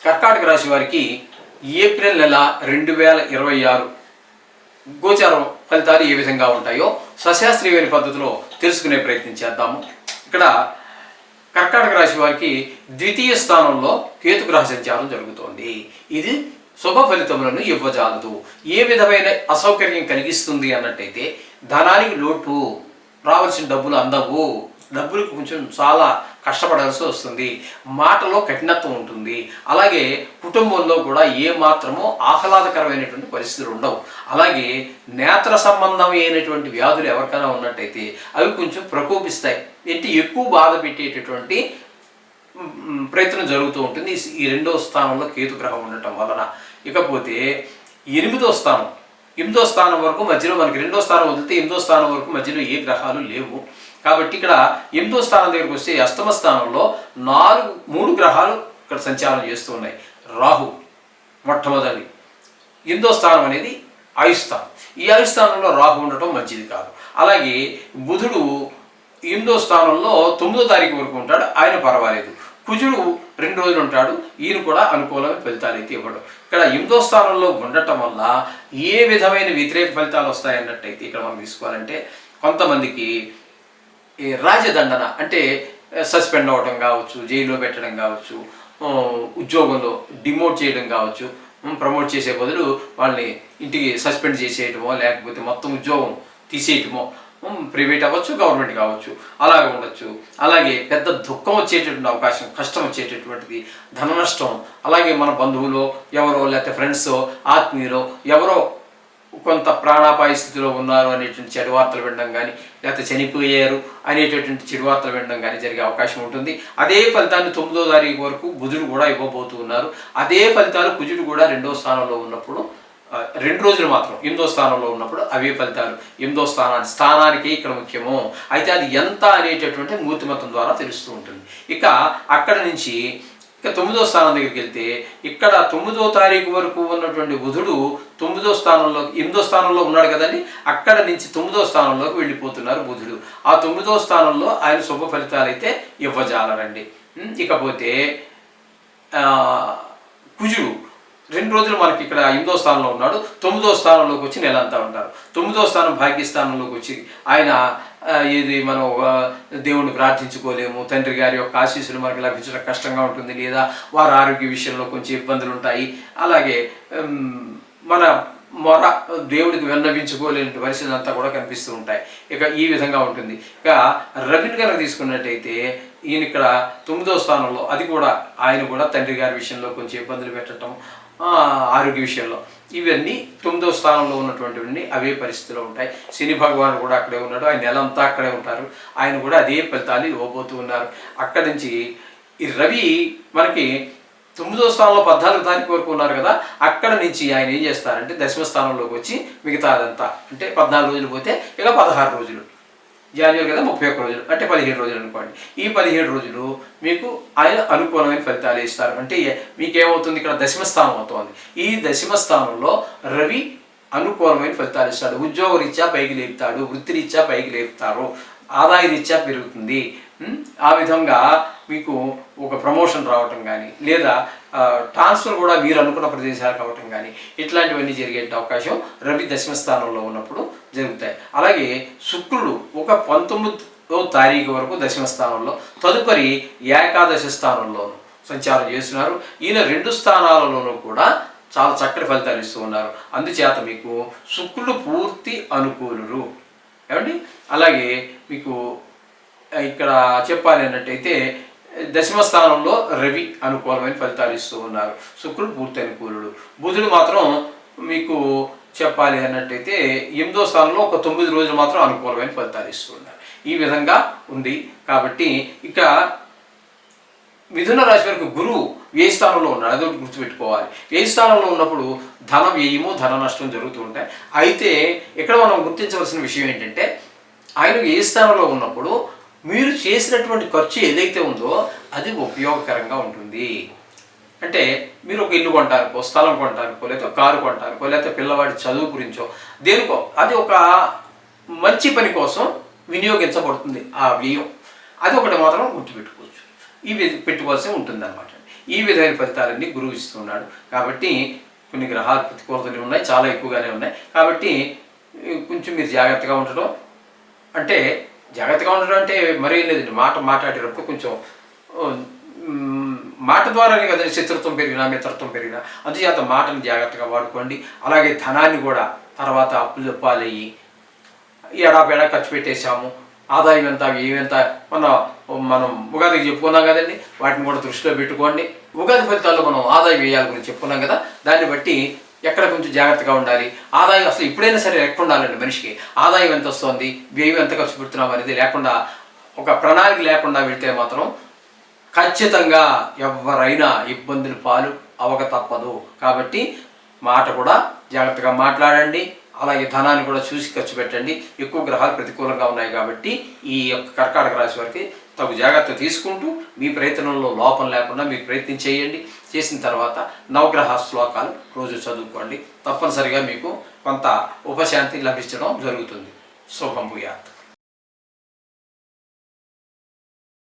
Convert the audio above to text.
కర్కాటక రాశి వారికి ఏప్రిల్ నెల 2026 గోచారం ఫలితాలు ఏ విధంగా ఉంటాయో సశాస్త్రీయమైన పద్ధతిలో తెలుసుకునే ప్రయత్నం చేద్దాము. ఇక్కడ కర్కాటక రాశి వారికి ద్వితీయ స్థానంలో కేతు గ్రహ సంచారం జరుగుతోంది. ఇది శుభ ఫలితములను ఇవ్వజాలదు. ఏ విధమైన అసౌకర్యం కలిగిస్తుంది అన్నట్టయితే ధనానికి లోటు, రావాల్సిన డబ్బులు అందవు, డబ్బులకు కొంచెం చాలా కష్టపడాల్సి వస్తుంది, మాటలో కఠినత్వం ఉంటుంది. అలాగే కుటుంబంలో కూడా ఏ మాత్రమో ఆహ్లాదకరమైనటువంటి పరిస్థితులు ఉండవు. అలాగే నేత్ర సంబంధమైనటువంటి వ్యాధులు ఎవరికైనా ఉన్నట్టయితే అవి కొంచెం ప్రకోపిస్తాయి. ఏంటి ఎక్కువ బాధ పెట్టేటటువంటి ప్రయత్నం జరుగుతూ ఉంటుంది ఈ రెండో స్థానంలో కేతు గ్రహం ఉండటం వలన. ఇకపోతే ఎనిమిదో స్థానం వరకు మధ్యలో మనకి రెండో స్థానం వదిలితే ఎనిమిదో స్థానం వరకు మధ్యలో ఏ గ్రహాలు లేవు. కాబట్టి ఇక్కడ ఎనిమిదో స్థానం దగ్గరికి వస్తే అష్టమ స్థానంలో 3 గ్రహాలు ఇక్కడ సంచారం చేస్తూ ఉన్నాయి. రాహు మొట్టమొదటి. ఎనిమిదో స్థానం అనేది ఆయుస్థానం. ఈ ఆయుస్థానంలో రాహు ఉండటం మంచిది కాదు. అలాగే బుధుడు 8దో స్థానంలో 9వ తారీఖు వరకు ఉంటాడు, ఆయన పర్వాలేదు. కుజుడు 2 రోజులు ఉంటాడు, ఈయన కూడా అనుకూలమైన ఫలితాలు అయితే ఇవ్వడు. ఇక్కడ 8దో స్థానంలో ఉండటం వల్ల ఏ విధమైన వ్యతిరేక ఫలితాలు వస్తాయన్నట్టయితే ఇక్కడ మనం తీసుకోవాలంటే కొంతమందికి రాజదండన అంటే సస్పెండ్ అవ్వడం కావచ్చు, జైల్లో పెట్టడం కావచ్చు, ఉద్యోగంలో డిమోట్ చేయడం కావచ్చు, ప్రమోట్ చేసే బదులు వాళ్ళని ఇంటికి సస్పెండ్ చేసేయటమో లేకపోతే మొత్తం ఉద్యోగం తీసేయటమో, ప్రైవేట్ అవ్వచ్చు గవర్నమెంట్ కావచ్చు, అలాగే ఉండొచ్చు. అలాగే పెద్ద దుఃఖం వచ్చేటటువంటి అవకాశం, కష్టం వచ్చేటటువంటిది, ధన నష్టం. అలాగే మన బంధువులో ఎవరో లేకపోతే ఫ్రెండ్సో ఆత్మీయులో ఎవరో కొంత ప్రాణాపాయ స్థితిలో ఉన్నారు అనేటువంటి చెడు వార్తలు వినడం కానీ లేకపోతే చనిపోయారు అనేటటువంటి చెడు వార్తలు వినడం కానీ జరిగే అవకాశం ఉంటుంది. అదే ఫలితాన్ని 9వ తారీఖు వరకు బుధుడు కూడా ఇవ్వబోతూ ఉన్నారు. అదే ఫలితాలు కుజుడు కూడా 2వ స్థానంలో ఉన్నప్పుడు 2 రోజులు మాత్రం 8వ స్థానంలో ఉన్నప్పుడు అవే ఫలితాలు 8వ స్థానానికి ఇక్కడ ముఖ్యము. అయితే అది ఎంత అనేటటువంటి మూర్తిమత్వం ద్వారా తెలుస్తూ ఉంటుంది. ఇక అక్కడ నుంచి ఇక 9వ స్థానం దగ్గరికి వెళ్తే ఇక్కడ 9వ తారీఖు వరకు ఉన్నటువంటి బుధుడు 9వ స్థానంలో 8వ స్థానంలో ఉన్నాడు కదండి, అక్కడ నుంచి 9వ స్థానంలోకి వెళ్ళిపోతున్నారు బుధుడు. ఆ 9వ స్థానంలో ఆయన శుభ ఫలితాలు అయితే ఇవ్వజాలరండి. ఇకపోతే కుజుడు 2 రోజులు మనకి ఇక్కడ 8వ స్థానంలో ఉన్నాడు, 9వ స్థానంలోకి వచ్చి నెల అంతా ఉంటారు. 9వ స్థానం భాగ్యస్థానంలోకి వచ్చి ఆయన ఇది మనం దేవుణ్ణి ప్రార్థించుకోలేము, తండ్రి గారి యొక్క ఆశీస్సులు మనకు లభించడం కష్టంగా ఉంటుంది, లేదా వారి ఆరోగ్య విషయంలో కొంచెం ఇబ్బందులు ఉంటాయి. అలాగే మన మొర దేవుడికి విన్నవించుకోలేని పరిస్థితులు అంతా కూడా కనిపిస్తూ ఉంటాయి. ఇక ఈ విధంగా ఉంటుంది. ఇక రవిని కనుక తీసుకున్నట్టయితే ఈయన ఇక్కడ 9వ స్థానంలో, అది కూడా ఆయన కూడా తండ్రి గారి విషయంలో కొంచెం ఇబ్బందులు పెట్టడం, ఆరోగ్య విషయంలో, ఇవన్నీ 9వ స్థానంలో ఉన్నటువంటివన్నీ అవే పరిస్థితిలో ఉంటాయి. శని భగవాన్ కూడా అక్కడే ఉన్నాడు, ఆయన నెలంతా అక్కడే ఉంటారు, ఆయన కూడా అదే ఫలితాలు ఇవ్వబోతూ ఉన్నారు. అక్కడి నుంచి ఈ రవి మనకి 9వ స్థానంలో 14వ తారీఖు వరకు ఉన్నారు కదా, అక్కడ నుంచి ఆయన ఏం చేస్తారంటే 10వ స్థానంలోకి వచ్చి మిగతాదంతా అంటే 14 రోజులు పోతే ఇక 16 రోజులు, జనవరి కదా 31 రోజులు అంటే 17 రోజులు అనుకోండి. ఈ 17 రోజులు మీకు ఆయన అనుకూలమైన ఫలితాలు ఇస్తారు. అంటే మీకేమవుతుంది, ఇక్కడ 10వ స్థానం అవుతుంది. ఈ 10వ స్థానంలో రవి అనుకూలమైన ఫలితాలు ఇస్తాడు. ఉద్యోగ రీత్యా పైకి లేపుతాడు, వృత్తిరీత్యా పైకి లేపుతారు, ఆదాయ రీత్యా పెరుగుతుంది. ఆ విధంగా మీకు ఒక ప్రమోషన్ రావటం కానీ లేదా ట్రాన్స్ఫర్ కూడా మీరు అనుకున్న ప్రదేశాలకు అవ్వటం కానీ ఇట్లాంటివన్నీ జరిగే అవకాశం రవి 10వ స్థానంలో ఉన్నప్పుడు జరుగుతాయి. అలాగే శుక్రుడు ఒక 19వ తారీఖు వరకు 10వ స్థానంలో, తదుపరి ఏకాదశ స్థానంలోనూ సంచారం చేస్తున్నారు. ఈయన 2 స్థానాలలోనూ కూడా చాలా చక్కటి ఫలితాలు ఇస్తూ ఉన్నారు. అందుచేత మీకు శుక్రుడు పూర్తి అనుకూలుడు ఏమండి. అలాగే మీకు ఇక్కడ చెప్పాలి అన్నట్టయితే 10వ స్థానంలో రవి అనుకూలమైన ఫలితాలు ఇస్తూ ఉన్నారు, శుక్రుడు పూర్తి అనుకూలుడు. బుధుడు మాత్రం మీకు చెప్పాలి అన్నట్టయితే 8వ స్థానంలో ఒక 9 రోజులు మాత్రం అనుకూలమైన ఫలితాలు ఇస్తూ ఉన్నారు. ఈ విధంగా ఉంది. కాబట్టి ఇక మిథున రాశి వరకు గురువు వ్యయ స్థానంలో ఉన్నాడు, అదొకటి గుర్తుపెట్టుకోవాలి. వ్యయ స్థానంలో ఉన్నప్పుడు ధన వ్యయము ధన నష్టం జరుగుతూ ఉంటాయి. అయితే ఇక్కడ మనం గుర్తించవలసిన విషయం ఏంటంటే ఆయన వ్యయ స్థానంలో ఉన్నప్పుడు మీరు చేసినటువంటి ఖర్చు ఏదైతే ఉందో అది ఉపయోగకరంగా ఉంటుంది. అంటే మీరు ఒక ఇల్లు కొంటారనుకో, స్థలం కొంటారనుకో, లేకపోతే కారు కొంటారనుకో, లేకపోతే పిల్లవాడి చదువు గురించో దేనికో అది ఒక మంచి పని కోసం వినియోగించబడుతుంది ఆ వ్యయం. అది ఒకటి మాత్రం గుర్తుపెట్టుకోవచ్చు, ఇవి పెట్టుకోవాల్సి ఉంటుంది అన్నమాట. ఈ విధమైన ఫలితాలన్నీ గురువు ఇస్తున్నాడు. కాబట్టి కొన్ని గ్రహాలు ప్రతికూలతలు ఉన్నాయి, చాలా ఎక్కువగానే ఉన్నాయి. కాబట్టి కొంచెం మీరు జాగ్రత్తగా ఉండడం అంటే మరీ లేదండి. మాట్లాడేటప్పుడు కొంచెం మాట ద్వారానే కదండి శత్రుత్వం పెరిగినా మిత్రత్వం పెరిగినా. అందుచేత మాటను జాగ్రత్తగా వాడుకోండి. అలాగే ధనాన్ని కూడా తర్వాత అప్పులు పాలయ్యి ఎడాపెడా ఖర్చు పెట్టేశాము, ఆదాయం ఎంత వ్యయం ఎంత మనం ఉగాదికి చెప్పుకున్నాం కదండి. వాటిని కూడా దృష్టిలో పెట్టుకోండి. ఉగాది ఫలితాల్లో మనం ఆదాయ వ్యయాల గురించి చెప్పుకున్నాం కదా. దాన్ని బట్టి ఎక్కడ కొంచెం జాగ్రత్తగా ఉండాలి. ఆదాయం అసలు ఇప్పుడైనా సరే లెక్క ఉండాలండి మనిషికి. ఆదాయం ఎంత వస్తుంది, వ్యయం ఎంత ఖర్చు పెడుతున్నాం అనేది లేకుండా, ఒక ప్రణాళిక లేకుండా వెళ్తే మాత్రం ఖచ్చితంగా ఎవరైనా ఇబ్బందులు పాలు అవక తప్పదు. కాబట్టి మాట కూడా జాగ్రత్తగా మాట్లాడండి. అలాగే ధనాన్ని కూడా చూసి ఖర్చు పెట్టండి. ఎక్కువ గ్రహాలు ప్రతికూలంగా ఉన్నాయి కాబట్టి ఈ యొక్క కర్కాటక రాశి వారికి తగు జాగ్రత్త తీసుకుంటూ మీ ప్రయత్నంలో లోపం లేకుండా మీరు ప్రయత్నం చేయండి. చేసిన తర్వాత నవగ్రహ శ్లోకాలు రోజు చదువుకోండి. తప్పనిసరిగా మీకు కొంత ఉపశాంతి లభించడం జరుగుతుంది. శుభం భూయాత్.